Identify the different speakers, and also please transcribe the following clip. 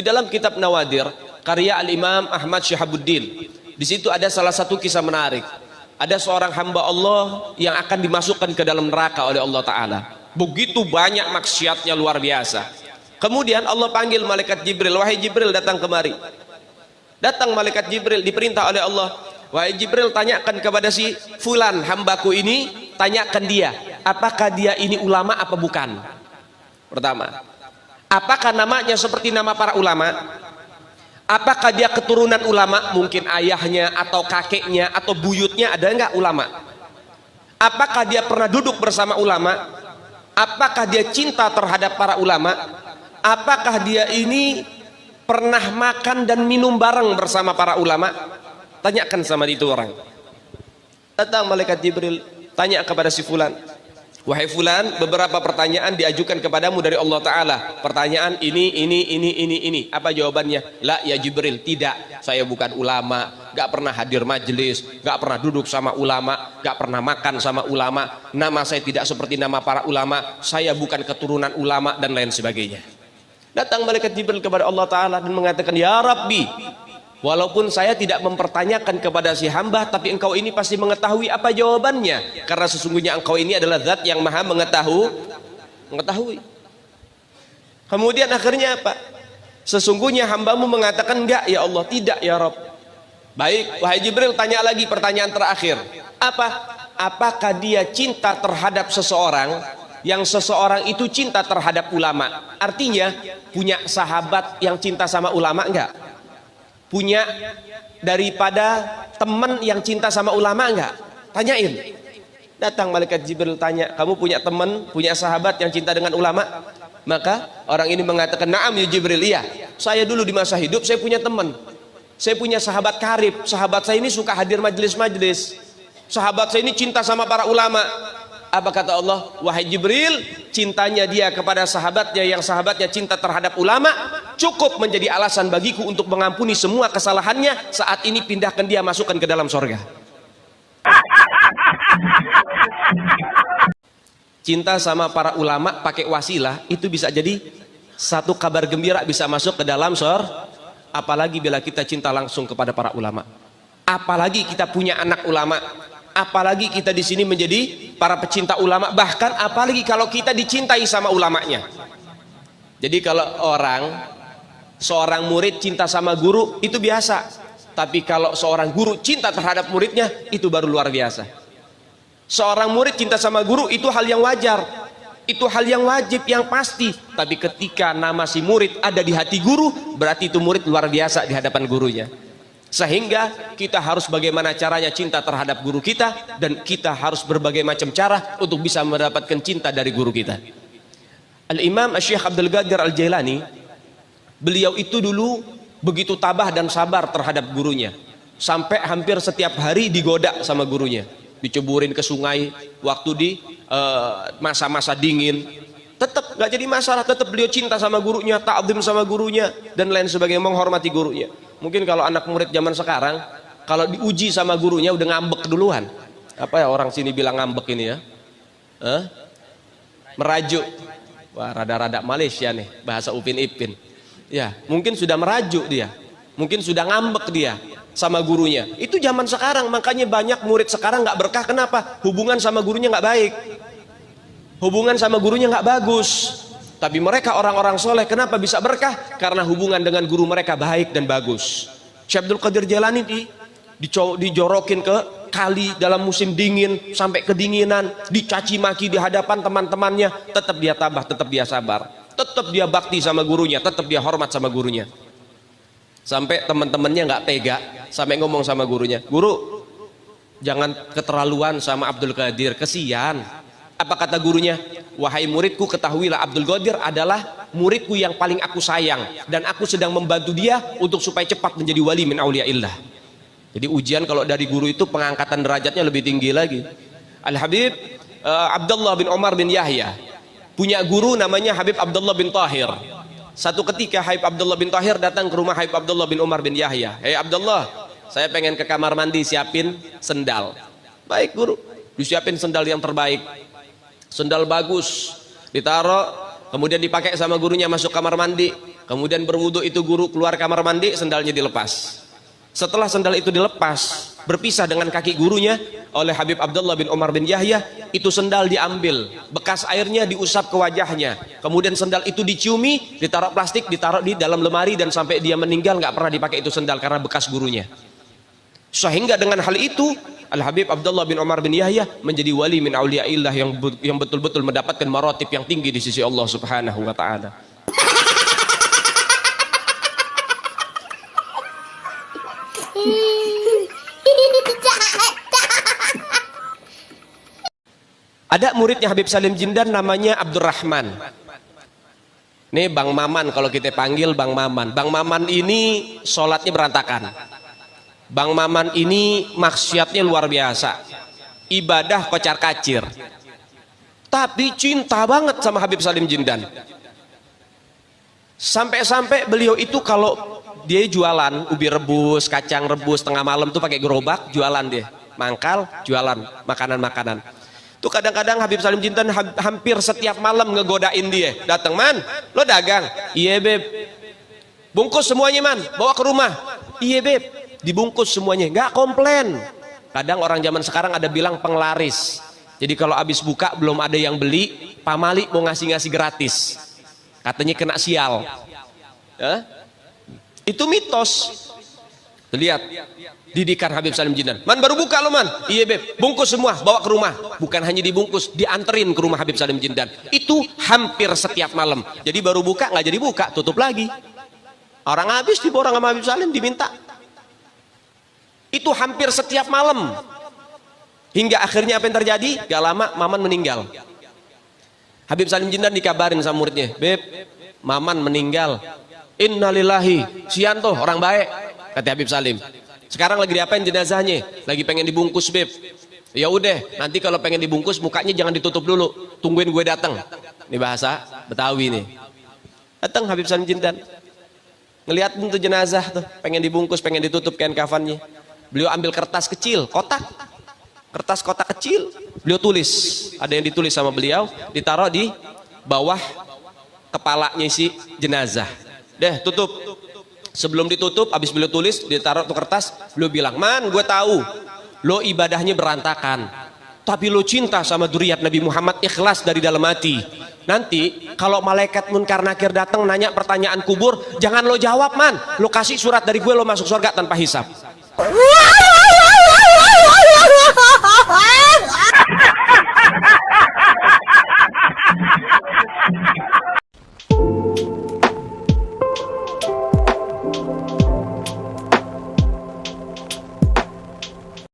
Speaker 1: Di dalam kitab Nawadir karya Al-Imam Ahmad Syihabuddin, di situ ada salah satu kisah menarik. Ada seorang hamba Allah yang akan dimasukkan ke dalam neraka oleh Allah Ta'ala. Begitu banyak maksiatnya, luar biasa. Kemudian Allah panggil malaikat Jibril, wahai Jibril, datang kemari. Datang malaikat Jibril, diperintah oleh Allah, wahai Jibril, tanyakan kepada si fulan hambaku ini, tanyakan dia, apakah dia ini ulama apa bukan. Pertama, apakah namanya seperti nama para ulama? Apakah dia keturunan ulama? Mungkin ayahnya atau kakeknya atau buyutnya ada enggak ulama? Apakah dia pernah duduk bersama ulama? Apakah dia cinta terhadap para ulama? Apakah dia ini pernah makan dan minum bareng bersama para ulama? Tanyakan sama itu orang. Datang malaikat Jibril, tanya kepada si fulan, wahai fulan, beberapa pertanyaan diajukan kepadamu dari Allah Ta'ala. Pertanyaan ini. Apa jawabannya? La ya Jibril, tidak, saya bukan ulama, gak pernah hadir majelis, gak pernah duduk sama ulama, gak pernah makan sama ulama, nama saya tidak seperti nama para ulama, saya bukan keturunan ulama, dan lain sebagainya. Datang malaikat Jibril kepada Allah Ta'ala dan mengatakan, ya Rabbi, walaupun saya tidak mempertanyakan kepada si hamba, tapi engkau ini pasti mengetahui apa jawabannya, karena sesungguhnya engkau ini adalah zat yang maha mengetahui. Kemudian akhirnya apa? Sesungguhnya hambamu mengatakan enggak ya Allah, tidak ya Rabb. Baik, wahai Jibril, tanya lagi pertanyaan terakhir. Apakah dia cinta terhadap seseorang yang seseorang itu cinta terhadap ulama? Artinya punya sahabat yang cinta sama ulama enggak? Punya daripada teman yang cinta sama ulama enggak? Tanyain. Datang malaikat Jibril tanya, kamu punya teman, punya sahabat yang cinta dengan ulama? Maka orang ini mengatakan, na'am ya Jibril, iya, saya dulu di masa hidup saya punya teman, saya punya sahabat karib, sahabat saya ini suka hadir majelis-majelis, sahabat saya ini cinta sama para ulama. Apa kata Allah? Wahai Jibril, cintanya dia kepada sahabatnya yang sahabatnya cinta terhadap ulama cukup menjadi alasan bagiku untuk mengampuni semua kesalahannya. Saat ini pindahkan dia, masukkan ke dalam sorga. Cinta sama para ulama pakai wasilah itu bisa jadi satu kabar gembira, bisa masuk ke dalam sorga. Apalagi bila kita cinta langsung kepada para ulama, apalagi kita punya anak ulama, apalagi kita di sini menjadi para pecinta ulama, bahkan apalagi kalau kita dicintai sama ulamanya. Jadi kalau seorang murid cinta sama guru itu biasa, tapi kalau seorang guru cinta terhadap muridnya itu baru luar biasa. Seorang murid cinta sama guru itu hal yang wajar, itu hal yang wajib, yang pasti. Tapi ketika nama si murid ada di hati guru, berarti itu murid luar biasa di hadapan gurunya. Sehingga kita harus bagaimana caranya cinta terhadap guru kita, dan kita harus berbagai macam cara untuk bisa mendapatkan cinta dari guru kita. Al-Imam Syekh Abdul Qadir Al-Jailani, beliau itu dulu begitu tabah dan sabar terhadap gurunya, sampai hampir setiap hari digoda sama gurunya, diceburin ke sungai waktu di masa-masa dingin. Tetap gak jadi masalah, tetap beliau cinta sama gurunya, ta'zim sama gurunya, dan lain sebagainya, menghormati gurunya. Mungkin kalau anak murid zaman sekarang, kalau diuji sama gurunya udah ngambek duluan. Apa ya orang sini bilang ngambek ini ya? Merajuk. Wah, rada-rada Malaysia nih bahasa Upin Ipin. Ya, mungkin sudah merajuk dia, mungkin sudah ngambek dia sama gurunya. Itu zaman sekarang, makanya banyak murid sekarang nggak berkah. Kenapa? Hubungan sama gurunya nggak baik, hubungan sama gurunya nggak bagus. Tapi mereka orang-orang soleh, kenapa bisa berkah? Karena hubungan dengan guru mereka baik dan bagus. Syekh Abdul Qadir Jailani dijorokin ke kali dalam musim dingin sampai kedinginan, dicaci maki di hadapan teman-temannya, tetap dia tabah, tetap dia sabar, tetap dia bakti sama gurunya, tetap dia hormat sama gurunya. Sampai teman-temannya nggak tega, sampai ngomong sama gurunya, guru jangan keterlaluan sama Abdul Qadir, kesian. Apa kata gurunya? Wahai muridku, ketahuilah Abdul Qadir adalah muridku yang paling aku sayang, dan aku sedang membantu dia untuk supaya cepat menjadi wali min auliyaillah. Jadi ujian kalau dari guru itu pengangkatan derajatnya lebih tinggi lagi. Al-Habib Abdullah bin Umar bin Yahya punya guru namanya Habib Abdullah bin Tahir. Satu ketika Habib Abdullah bin Tahir datang ke rumah Habib Abdullah bin Umar bin Yahya. Hei Abdullah, saya pengen ke kamar mandi, siapin sendal. Baik guru, disiapin sendal yang terbaik, sendal bagus, ditaruh, kemudian dipakai sama gurunya, masuk kamar mandi. Kemudian berwudu itu guru keluar kamar mandi, sendalnya dilepas. Setelah sendal itu dilepas, berpisah dengan kaki gurunya oleh Habib Abdullah bin Umar bin Yahya, itu sendal diambil, bekas airnya diusap ke wajahnya, kemudian sendal itu diciumi, ditaruh plastik, ditaruh di dalam lemari, dan sampai dia meninggal nggak pernah dipakai itu sendal karena bekas gurunya. Sehingga dengan hal itu Al Habib Abdullah bin Umar bin Yahya menjadi wali min auliyaillah yang betul-betul mendapatkan maratib yang tinggi di sisi Allah Subhanahu wa taala. Ada muridnya Habib Salim Jindan namanya Abdurrahman. Nih Bang Maman, kalau kita panggil Bang Maman. Bang Maman ini sholatnya berantakan. Bang Maman ini maksiatnya luar biasa. Ibadah kocar kacir. Tapi cinta banget sama Habib Salim Jindan. Sampai-sampai beliau itu kalau dia jualan ubi rebus, kacang rebus tengah malam tuh pakai gerobak, jualan dia. Mangkal, jualan makanan-makanan. Tuh kadang-kadang Habib Salim Jindan hampir setiap malam ngegodain dia. Datang, "Man, lo dagang?" "Iya, Beb." "Bungkus semuanya, Man, bawa ke rumah." "Iya, Beb." Dibungkus semuanya, nggak komplain. Kadang orang zaman sekarang ada bilang penglaris. Jadi kalau habis buka belum ada yang beli, pamali mau ngasih-ngasih gratis. Katanya kena sial. Itu mitos. Lihat didikan Habib Salim Jindan. "Man, baru buka lo, Man." "Iya, Beb." "Bungkus semua, bawa ke rumah." Bukan hanya dibungkus, dianterin ke rumah Habib Salim Jindan. Itu hampir setiap malam. Jadi baru buka, nggak jadi buka, tutup lagi. Orang habis diborong sama Habib Salim, diminta. Itu hampir setiap malam. Hingga akhirnya apa yang terjadi? Gak lama Maman meninggal. Habib Salim Jindan dikabarin sama muridnya, "Beb, Maman meninggal." "Innalillahi." "Sian tuh, orang baik," kata Habib Salim. "Sekarang lagi diapain jenazahnya?" "Lagi pengen dibungkus, Beb." "Ya udah, nanti kalau pengen dibungkus mukanya jangan ditutup dulu, tungguin gue datang." Ini bahasa Betawi nih. Datang Habib Salim Jindan, ngelihat tuh jenazah tuh, pengen dibungkus, pengen ditutup kain kafannya. Beliau ambil kertas kecil, kertas kotak kecil, beliau tulis, ada yang ditulis sama beliau, ditaruh di bawah kepalanya si jenazah. Deh, tutup. Sebelum ditutup, habis beliau tulis, ditaruh tuh kertas, beliau bilang, "Man, gue tahu lo ibadahnya berantakan, tapi lo cinta sama dzurriyyat Nabi Muhammad, ikhlas dari dalam hati. Nanti kalau malaikat munkar nakir datang nanya pertanyaan kubur, jangan lo jawab, Man. Lo kasih surat dari gue, lo masuk surga tanpa hisab."